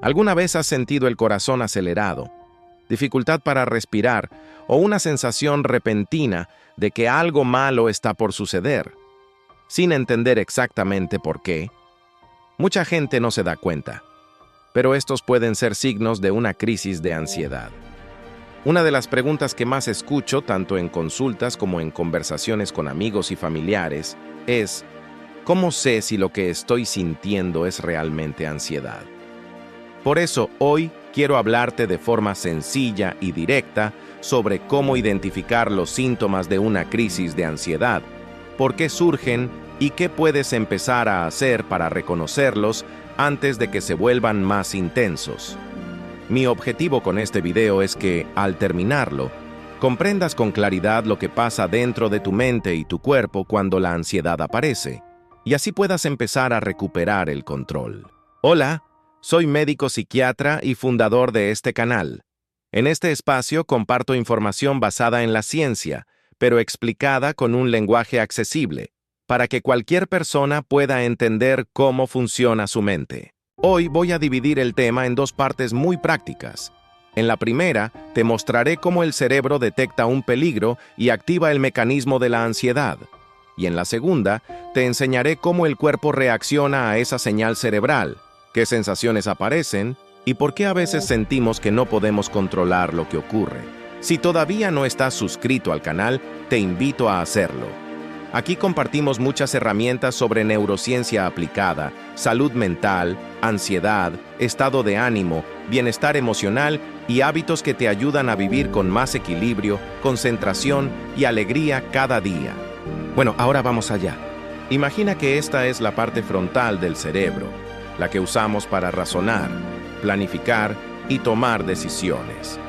¿Alguna vez has sentido el corazón acelerado, dificultad para respirar o una sensación repentina de que algo malo está por suceder, sin entender exactamente por qué? Mucha gente no se da cuenta, pero estos pueden ser signos de una crisis de ansiedad. Una de las preguntas que más escucho, tanto en consultas como en conversaciones con amigos y familiares, es: ¿cómo sé si lo que estoy sintiendo es realmente ansiedad? Por eso, hoy quiero hablarte de forma sencilla y directa sobre cómo identificar los síntomas de una crisis de ansiedad, por qué surgen y qué puedes empezar a hacer para reconocerlos antes de que se vuelvan más intensos. Mi objetivo con este video es que, al terminarlo, comprendas con claridad lo que pasa dentro de tu mente y tu cuerpo cuando la ansiedad aparece, y así puedas empezar a recuperar el control. Hola, soy médico psiquiatra y fundador de este canal. En este espacio comparto información basada en la ciencia, pero explicada con un lenguaje accesible, para que cualquier persona pueda entender cómo funciona su mente. Hoy voy a dividir el tema en dos partes muy prácticas. En la primera, te mostraré cómo el cerebro detecta un peligro y activa el mecanismo de la ansiedad. Y en la segunda, te enseñaré cómo el cuerpo reacciona a esa señal cerebral, qué sensaciones aparecen y por qué a veces sentimos que no podemos controlar lo que ocurre. Si todavía no estás suscrito al canal, te invito a hacerlo. Aquí compartimos muchas herramientas sobre neurociencia aplicada, salud mental, ansiedad, estado de ánimo, bienestar emocional y hábitos que te ayudan a vivir con más equilibrio, concentración y alegría cada día. Bueno, ahora vamos allá. Imagina que esta es la parte frontal del cerebro, la que usamos para razonar, planificar y tomar decisiones.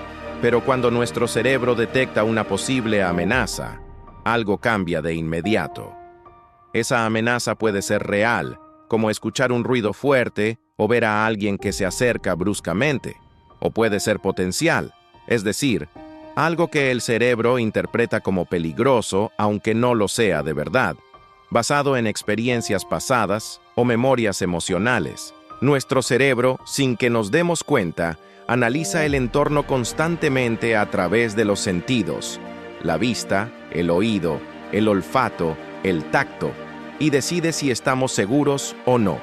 Pero cuando nuestro cerebro detecta una posible amenaza, algo cambia de inmediato. Esa amenaza puede ser real, como escuchar un ruido fuerte o ver a alguien que se acerca bruscamente, o puede ser potencial, es decir, algo que el cerebro interpreta como peligroso, aunque no lo sea de verdad, basado en experiencias pasadas o memorias emocionales. Nuestro cerebro, sin que nos demos cuenta, analiza el entorno constantemente a través de los sentidos, la vista, el oído, el olfato, el tacto, y decide si estamos seguros o no.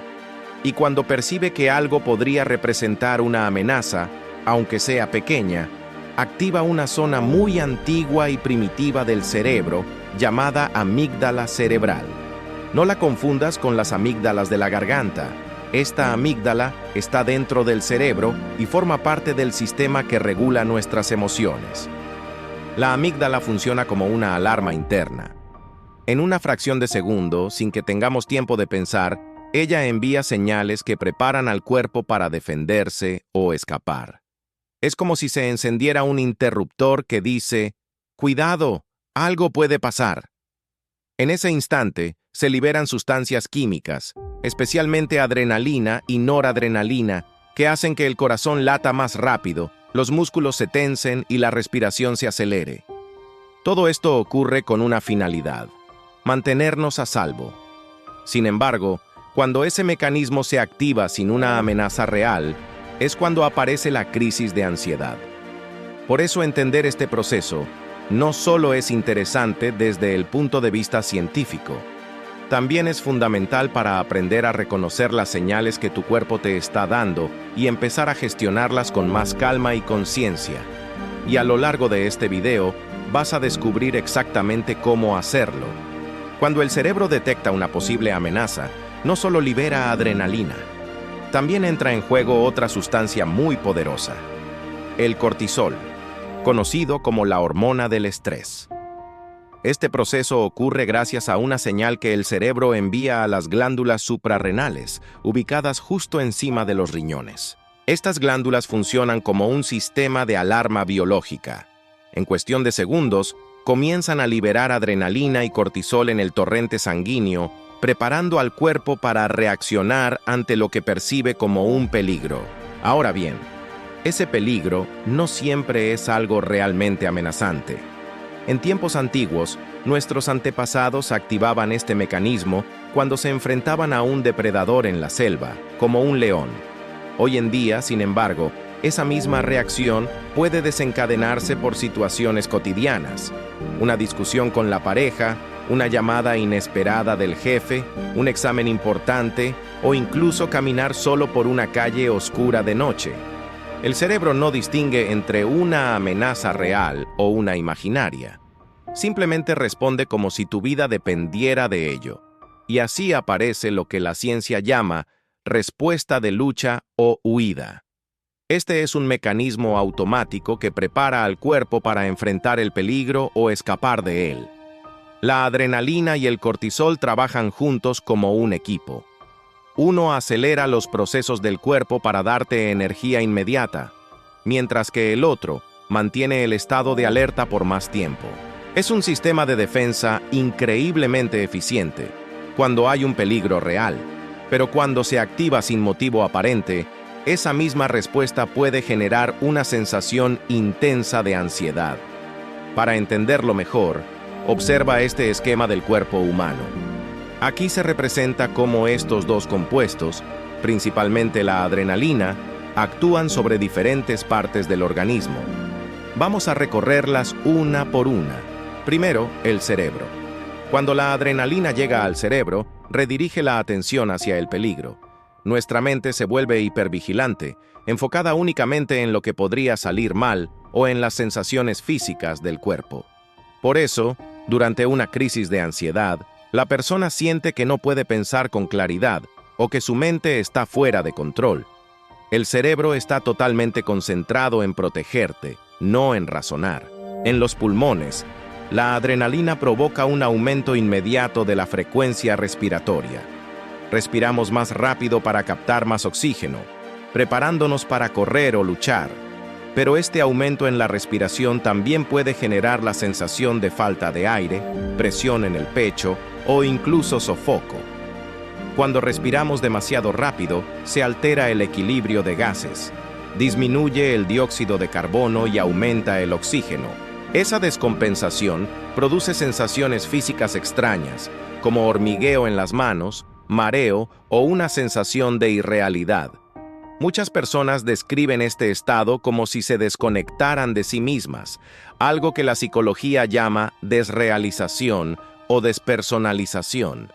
Y cuando percibe que algo podría representar una amenaza, aunque sea pequeña, activa una zona muy antigua y primitiva del cerebro llamada amígdala cerebral. No la confundas con las amígdalas de la garganta. Esta amígdala está dentro del cerebro y forma parte del sistema que regula nuestras emociones. La amígdala funciona como una alarma interna. En una fracción de segundo, sin que tengamos tiempo de pensar, ella envía señales que preparan al cuerpo para defenderse o escapar. Es como si se encendiera un interruptor que dice: «Cuidado, algo puede pasar». En ese instante, se liberan sustancias químicas, especialmente adrenalina y noradrenalina, que hacen que el corazón lata más rápido, los músculos se tensen y la respiración se acelere. Todo esto ocurre con una finalidad: mantenernos a salvo. Sin embargo, cuando ese mecanismo se activa sin una amenaza real, es cuando aparece la crisis de ansiedad. Por eso entender este proceso no solo es interesante desde el punto de vista científico, también es fundamental para aprender a reconocer las señales que tu cuerpo te está dando y empezar a gestionarlas con más calma y conciencia. Y a lo largo de este video, vas a descubrir exactamente cómo hacerlo. Cuando el cerebro detecta una posible amenaza, no solo libera adrenalina, también entra en juego otra sustancia muy poderosa: el cortisol, conocido como la hormona del estrés. Este proceso ocurre gracias a una señal que el cerebro envía a las glándulas suprarrenales, ubicadas justo encima de los riñones. Estas glándulas funcionan como un sistema de alarma biológica. En cuestión de segundos, comienzan a liberar adrenalina y cortisol en el torrente sanguíneo, preparando al cuerpo para reaccionar ante lo que percibe como un peligro. Ahora bien, ese peligro no siempre es algo realmente amenazante. En tiempos antiguos, nuestros antepasados activaban este mecanismo cuando se enfrentaban a un depredador en la selva, como un león. Hoy en día, sin embargo, esa misma reacción puede desencadenarse por situaciones cotidianas. Una discusión con la pareja, una llamada inesperada del jefe, un examen importante o incluso caminar solo por una calle oscura de noche. El cerebro no distingue entre una amenaza real o una imaginaria. Simplemente responde como si tu vida dependiera de ello. Y así aparece lo que la ciencia llama respuesta de lucha o huida. Este es un mecanismo automático que prepara al cuerpo para enfrentar el peligro o escapar de él. La adrenalina y el cortisol trabajan juntos como un equipo. Uno acelera los procesos del cuerpo para darte energía inmediata, mientras que el otro mantiene el estado de alerta por más tiempo. Es un sistema de defensa increíblemente eficiente cuando hay un peligro real, pero cuando se activa sin motivo aparente, esa misma respuesta puede generar una sensación intensa de ansiedad. Para entenderlo mejor, observa este esquema del cuerpo humano. Aquí se representa cómo estos dos compuestos, principalmente la adrenalina, actúan sobre diferentes partes del organismo. Vamos a recorrerlas una por una. Primero, el cerebro. Cuando la adrenalina llega al cerebro, redirige la atención hacia el peligro. Nuestra mente se vuelve hipervigilante, enfocada únicamente en lo que podría salir mal o en las sensaciones físicas del cuerpo. Por eso, durante una crisis de ansiedad, la persona siente que no puede pensar con claridad o que su mente está fuera de control. El cerebro está totalmente concentrado en protegerte, no en razonar. En los pulmones, la adrenalina provoca un aumento inmediato de la frecuencia respiratoria. Respiramos más rápido para captar más oxígeno, preparándonos para correr o luchar. Pero este aumento en la respiración también puede generar la sensación de falta de aire, presión en el pecho o incluso sofoco. Cuando respiramos demasiado rápido, se altera el equilibrio de gases, disminuye el dióxido de carbono y aumenta el oxígeno. Esa descompensación produce sensaciones físicas extrañas, como hormigueo en las manos, mareo o una sensación de irrealidad. Muchas personas describen este estado como si se desconectaran de sí mismas, algo que la psicología llama desrealización o despersonalización.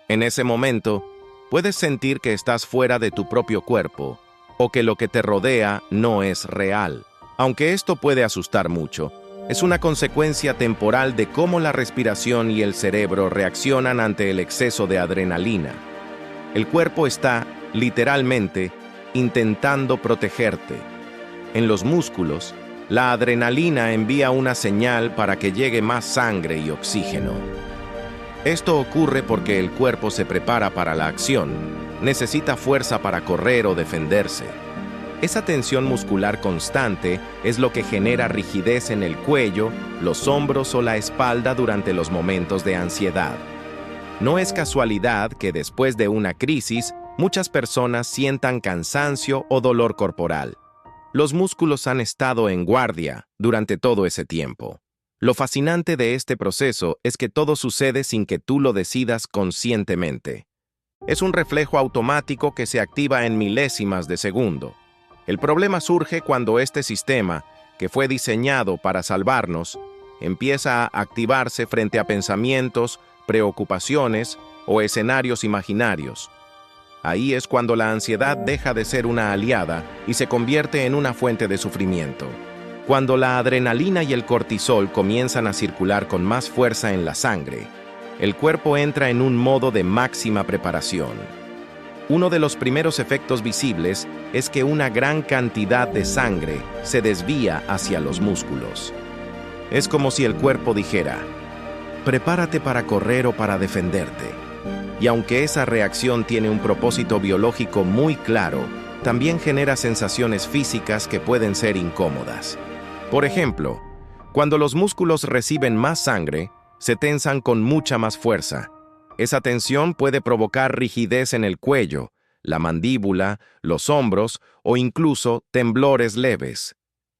En ese momento, puedes sentir que estás fuera de tu propio cuerpo o que lo que te rodea no es real. Aunque esto puede asustar mucho, es una consecuencia temporal de cómo la respiración y el cerebro reaccionan ante el exceso de adrenalina. El cuerpo está, literalmente, intentando protegerte. En los músculos, la adrenalina envía una señal para que llegue más sangre y oxígeno. Esto ocurre porque el cuerpo se prepara para la acción, necesita fuerza para correr o defenderse. Esa tensión muscular constante es lo que genera rigidez en el cuello, los hombros o la espalda durante los momentos de ansiedad. No es casualidad que después de una crisis, muchas personas sientan cansancio o dolor corporal. Los músculos han estado en guardia durante todo ese tiempo. Lo fascinante de este proceso es que todo sucede sin que tú lo decidas conscientemente. Es un reflejo automático que se activa en milésimas de segundo. El problema surge cuando este sistema, que fue diseñado para salvarnos, empieza a activarse frente a pensamientos, preocupaciones o escenarios imaginarios. Ahí es cuando la ansiedad deja de ser una aliada y se convierte en una fuente de sufrimiento. Cuando la adrenalina y el cortisol comienzan a circular con más fuerza en la sangre, el cuerpo entra en un modo de máxima preparación. Uno de los primeros efectos visibles es que una gran cantidad de sangre se desvía hacia los músculos. Es como si el cuerpo dijera, prepárate para correr o para defenderte. Y aunque esa reacción tiene un propósito biológico muy claro, también genera sensaciones físicas que pueden ser incómodas. Por ejemplo, cuando los músculos reciben más sangre, se tensan con mucha más fuerza. Esa tensión puede provocar rigidez en el cuello, la mandíbula, los hombros o incluso temblores leves.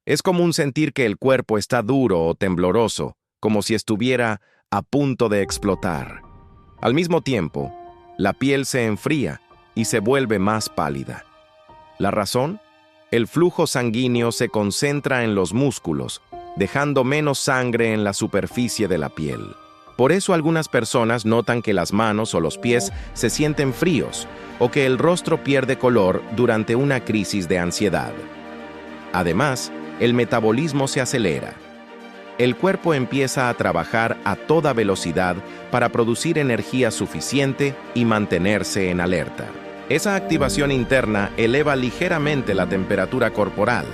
Es común sentir que el cuerpo está duro o tembloroso, como si estuviera a punto de explotar. Al mismo tiempo, la piel se enfría y se vuelve más pálida. ¿La razón? El flujo sanguíneo se concentra en los músculos, dejando menos sangre en la superficie de la piel. Por eso algunas personas notan que las manos o los pies se sienten fríos o que el rostro pierde color durante una crisis de ansiedad. Además, el metabolismo se acelera. El cuerpo empieza a trabajar a toda velocidad para producir energía suficiente y mantenerse en alerta. Esa activación interna eleva ligeramente la temperatura corporal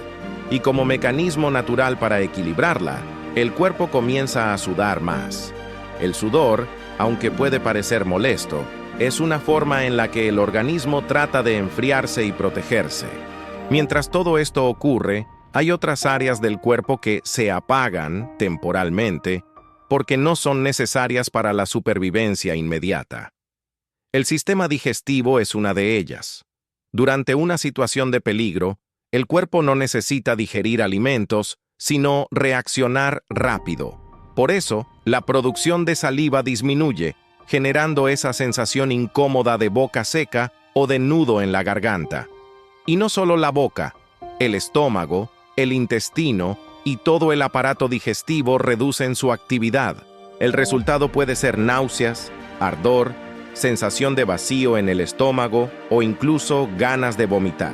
y como mecanismo natural para equilibrarla, el cuerpo comienza a sudar más. El sudor, aunque puede parecer molesto, es una forma en la que el organismo trata de enfriarse y protegerse. Mientras todo esto ocurre, hay otras áreas del cuerpo que se apagan temporalmente porque no son necesarias para la supervivencia inmediata. El sistema digestivo es una de ellas. Durante una situación de peligro, el cuerpo no necesita digerir alimentos, sino reaccionar rápido. Por eso, la producción de saliva disminuye, generando esa sensación incómoda de boca seca o de nudo en la garganta. Y no solo la boca, el estómago, el intestino y todo el aparato digestivo reducen su actividad. El resultado puede ser náuseas, ardor, sensación de vacío en el estómago o incluso ganas de vomitar.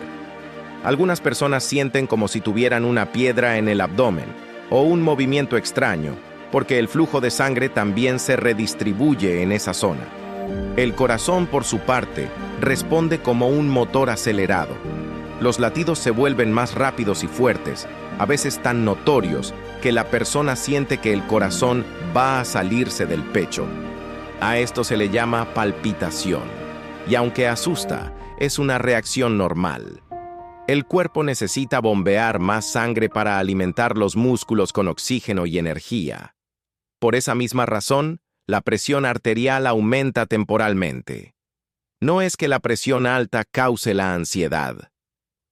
Algunas personas sienten como si tuvieran una piedra en el abdomen o un movimiento extraño, porque el flujo de sangre también se redistribuye en esa zona. El corazón, por su parte, responde como un motor acelerado. Los latidos se vuelven más rápidos y fuertes, a veces tan notorios que la persona siente que el corazón va a salirse del pecho. A esto se le llama palpitación, y aunque asusta, es una reacción normal. El cuerpo necesita bombear más sangre para alimentar los músculos con oxígeno y energía. Por esa misma razón, la presión arterial aumenta temporalmente. No es que la presión alta cause la ansiedad.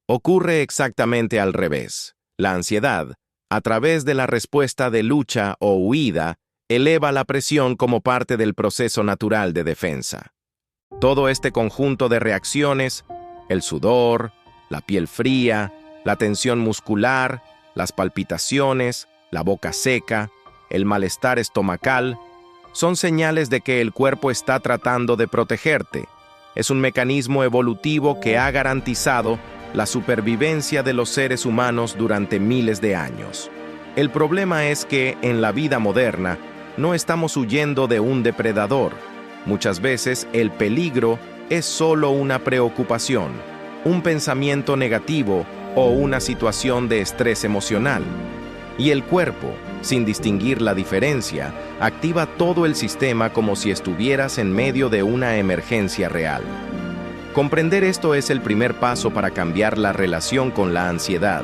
Ocurre exactamente al revés. La ansiedad, a través de la respuesta de lucha o huida, eleva la presión como parte del proceso natural de defensa. Todo este conjunto de reacciones, el sudor, la piel fría, la tensión muscular, las palpitaciones, la boca seca, el malestar estomacal, son señales de que el cuerpo está tratando de protegerte. Es un mecanismo evolutivo que ha garantizado la supervivencia de los seres humanos durante miles de años. El problema es que, en la vida moderna, no estamos huyendo de un depredador. Muchas veces el peligro es solo una preocupación, un pensamiento negativo o una situación de estrés emocional. Y el cuerpo, sin distinguir la diferencia, activa todo el sistema como si estuvieras en medio de una emergencia real. Comprender esto es el primer paso para cambiar la relación con la ansiedad.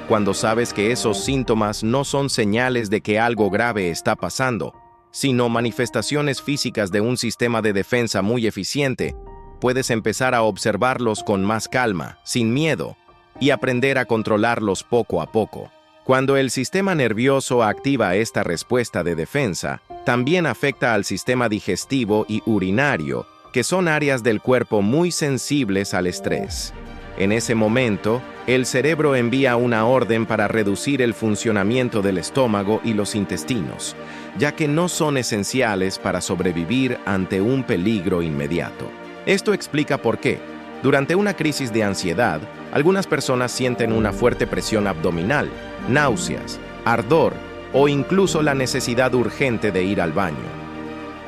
Cuando sabes que esos síntomas no son señales de que algo grave está pasando, sino manifestaciones físicas de un sistema de defensa muy eficiente, puedes empezar a observarlos con más calma, sin miedo, y aprender a controlarlos poco a poco. Cuando el sistema nervioso activa esta respuesta de defensa, también afecta al sistema digestivo y urinario, que son áreas del cuerpo muy sensibles al estrés. En ese momento, el cerebro envía una orden para reducir el funcionamiento del estómago y los intestinos, ya que no son esenciales para sobrevivir ante un peligro inmediato. Esto explica por qué, durante una crisis de ansiedad, algunas personas sienten una fuerte presión abdominal, náuseas, ardor o incluso la necesidad urgente de ir al baño.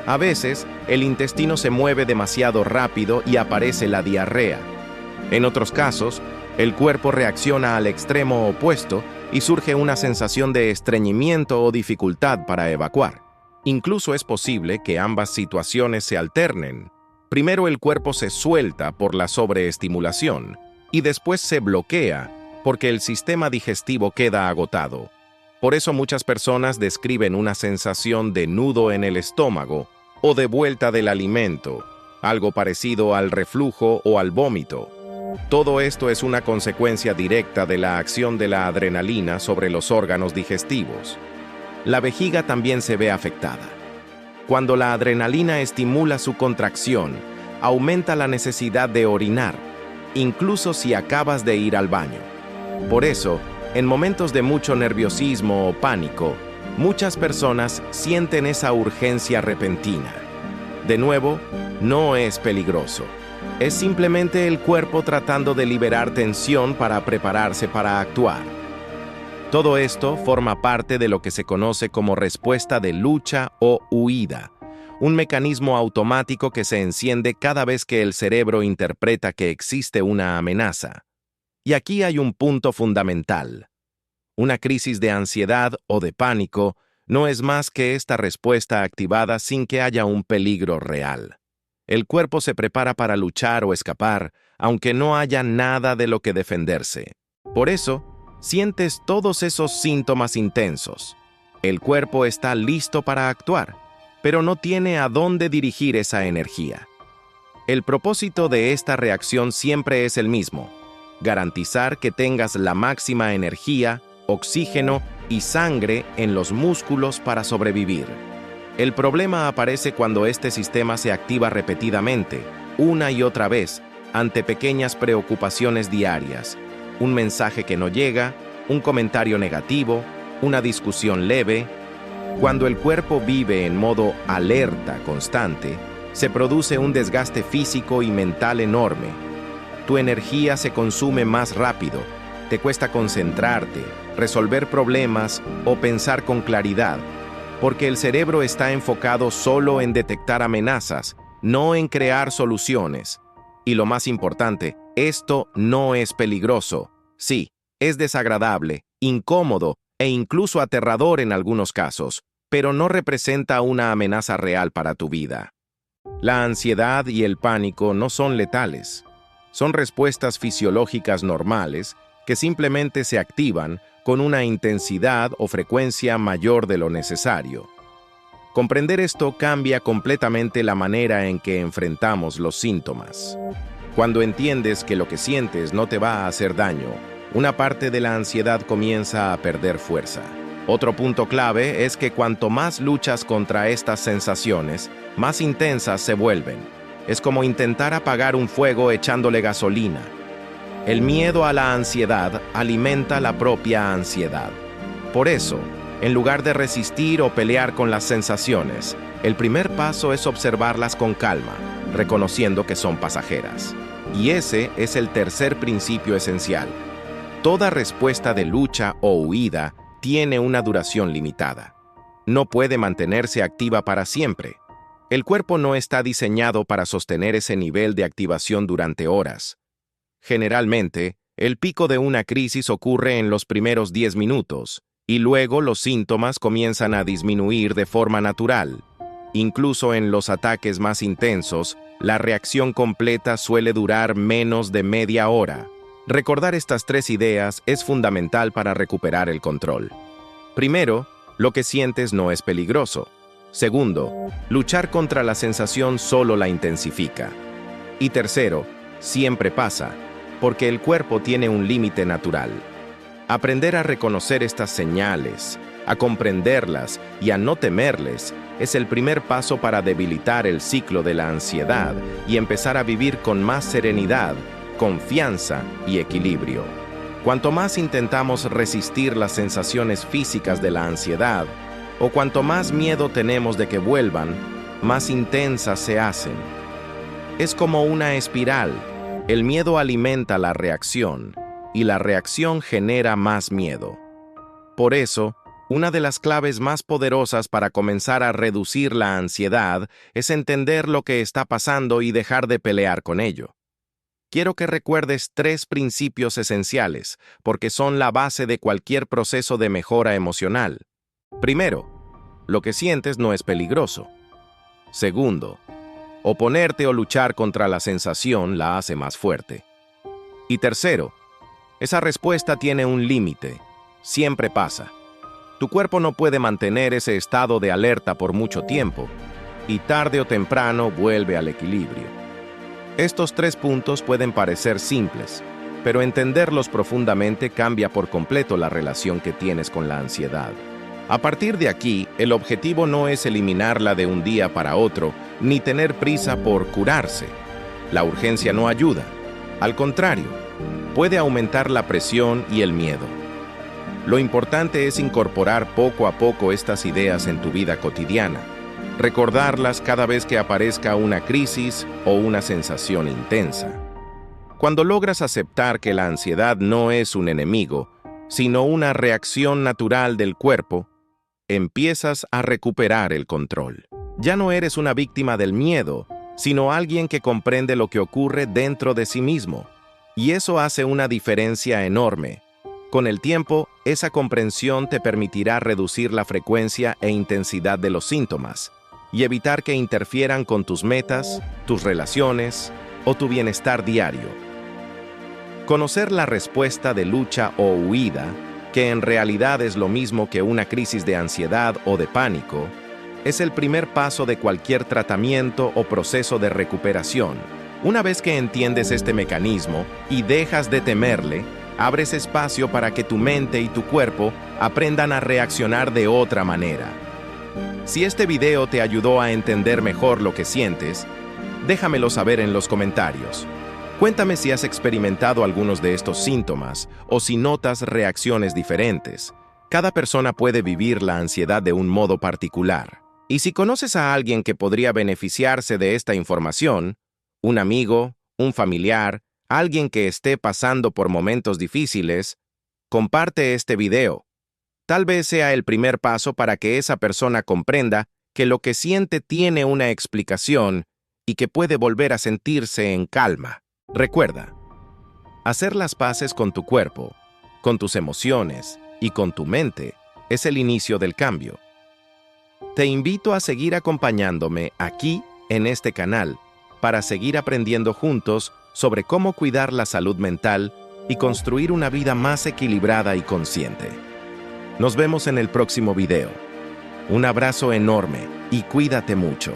A veces, el intestino se mueve demasiado rápido y aparece la diarrea. En otros casos, el cuerpo reacciona al extremo opuesto y surge una sensación de estreñimiento o dificultad para evacuar. Incluso es posible que ambas situaciones se alternen. Primero el cuerpo se suelta por la sobreestimulación y después se bloquea porque el sistema digestivo queda agotado. Por eso muchas personas describen una sensación de nudo en el estómago o de vuelta del alimento, algo parecido al reflujo o al vómito. Todo esto es una consecuencia directa de la acción de la adrenalina sobre los órganos digestivos. La vejiga también se ve afectada. Cuando la adrenalina estimula su contracción, aumenta la necesidad de orinar. incluso si acabas de ir al baño. Por eso, en momentos de mucho nerviosismo o pánico, muchas personas sienten esa urgencia repentina. De nuevo, no es peligroso. Es simplemente el cuerpo tratando de liberar tensión para prepararse para actuar. Todo esto forma parte de lo que se conoce como respuesta de lucha o huida, un mecanismo automático que se enciende cada vez que el cerebro interpreta que existe una amenaza. Y aquí hay un punto fundamental. Una crisis de ansiedad o de pánico no es más que esta respuesta activada sin que haya un peligro real. El cuerpo se prepara para luchar o escapar, aunque no haya nada de lo que defenderse. Por eso, sientes todos esos síntomas intensos. El cuerpo está listo para actuar, pero no tiene a dónde dirigir esa energía. El propósito de esta reacción siempre es el mismo: garantizar que tengas la máxima energía, oxígeno y sangre en los músculos para sobrevivir. El problema aparece cuando este sistema se activa repetidamente, una y otra vez, ante pequeñas preocupaciones diarias, un mensaje que no llega, un comentario negativo, una discusión leve. Cuando el cuerpo vive en modo alerta constante, se produce un desgaste físico y mental enorme. Tu energía se consume más rápido, te cuesta concentrarte, resolver problemas o pensar con claridad, porque el cerebro está enfocado solo en detectar amenazas, no en crear soluciones. Y lo más importante, esto no es peligroso. Sí, es desagradable, incómodo e incluso aterrador en algunos casos, pero no representa una amenaza real para tu vida. La ansiedad y el pánico no son letales. Son respuestas fisiológicas normales que simplemente se activan con una intensidad o frecuencia mayor de lo necesario. Comprender esto cambia completamente la manera en que enfrentamos los síntomas. Cuando entiendes que lo que sientes no te va a hacer daño, una parte de la ansiedad comienza a perder fuerza. Otro punto clave es que cuanto más luchas contra estas sensaciones, más intensas se vuelven. Es como intentar apagar un fuego echándole gasolina. El miedo a la ansiedad alimenta la propia ansiedad. Por eso, en lugar de resistir o pelear con las sensaciones, el primer paso es observarlas con calma, reconociendo que son pasajeras. Y ese es el tercer principio esencial. Toda respuesta de lucha o huida tiene una duración limitada. No puede mantenerse activa para siempre. El cuerpo no está diseñado para sostener ese nivel de activación durante horas. Generalmente, el pico de una crisis ocurre en los primeros 10 minutos, y luego los síntomas comienzan a disminuir de forma natural. Incluso en los ataques más intensos, la reacción completa suele durar menos de media hora. Recordar estas tres ideas es fundamental para recuperar el control. Primero, lo que sientes no es peligroso. Segundo, luchar contra la sensación solo la intensifica. Y tercero, siempre pasa, porque el cuerpo tiene un límite natural. Aprender a reconocer estas señales, a comprenderlas y a no temerles es el primer paso para debilitar el ciclo de la ansiedad y empezar a vivir con más serenidad, confianza y equilibrio. Cuanto más intentamos resistir las sensaciones físicas de la ansiedad, o cuanto más miedo tenemos de que vuelvan, más intensas se hacen. Es como una espiral. El miedo alimenta la reacción, y la reacción genera más miedo. Por eso, una de las claves más poderosas para comenzar a reducir la ansiedad es entender lo que está pasando y dejar de pelear con ello. Quiero que recuerdes 3 principios esenciales, porque son la base de cualquier proceso de mejora emocional. Primero, lo que sientes no es peligroso. Segundo, oponerte o luchar contra la sensación la hace más fuerte. Y tercero, esa respuesta tiene un límite. Siempre pasa. Tu cuerpo no puede mantener ese estado de alerta por mucho tiempo, y tarde o temprano vuelve al equilibrio. Estos 3 puntos pueden parecer simples, pero entenderlos profundamente cambia por completo la relación que tienes con la ansiedad. A partir de aquí, el objetivo no es eliminarla de un día para otro, ni tener prisa por curarse. La urgencia no ayuda. Al contrario, puede aumentar la presión y el miedo. Lo importante es incorporar poco a poco estas ideas en tu vida cotidiana, recordarlas cada vez que aparezca una crisis o una sensación intensa. Cuando logras aceptar que la ansiedad no es un enemigo, sino una reacción natural del cuerpo, empiezas a recuperar el control. Ya no eres una víctima del miedo, sino alguien que comprende lo que ocurre dentro de sí mismo. Y eso hace una diferencia enorme. Con el tiempo, esa comprensión te permitirá reducir la frecuencia e intensidad de los síntomas y evitar que interfieran con tus metas, tus relaciones o tu bienestar diario. Conocer la respuesta de lucha o huida, que en realidad es lo mismo que una crisis de ansiedad o de pánico, es el primer paso de cualquier tratamiento o proceso de recuperación. Una vez que entiendes este mecanismo y dejas de temerle, abres espacio para que tu mente y tu cuerpo aprendan a reaccionar de otra manera. Si este video te ayudó a entender mejor lo que sientes, déjamelo saber en los comentarios. Cuéntame si has experimentado algunos de estos síntomas o si notas reacciones diferentes. Cada persona puede vivir la ansiedad de un modo particular. Y si conoces a alguien que podría beneficiarse de esta información, un amigo, un familiar, alguien que esté pasando por momentos difíciles, comparte este video. Tal vez sea el primer paso para que esa persona comprenda que lo que siente tiene una explicación y que puede volver a sentirse en calma. Recuerda, hacer las paces con tu cuerpo, con tus emociones y con tu mente es el inicio del cambio. Te invito a seguir acompañándome aquí en este canal para seguir aprendiendo juntos sobre cómo cuidar la salud mental y construir una vida más equilibrada y consciente. Nos vemos en el próximo video. Un abrazo enorme y cuídate mucho.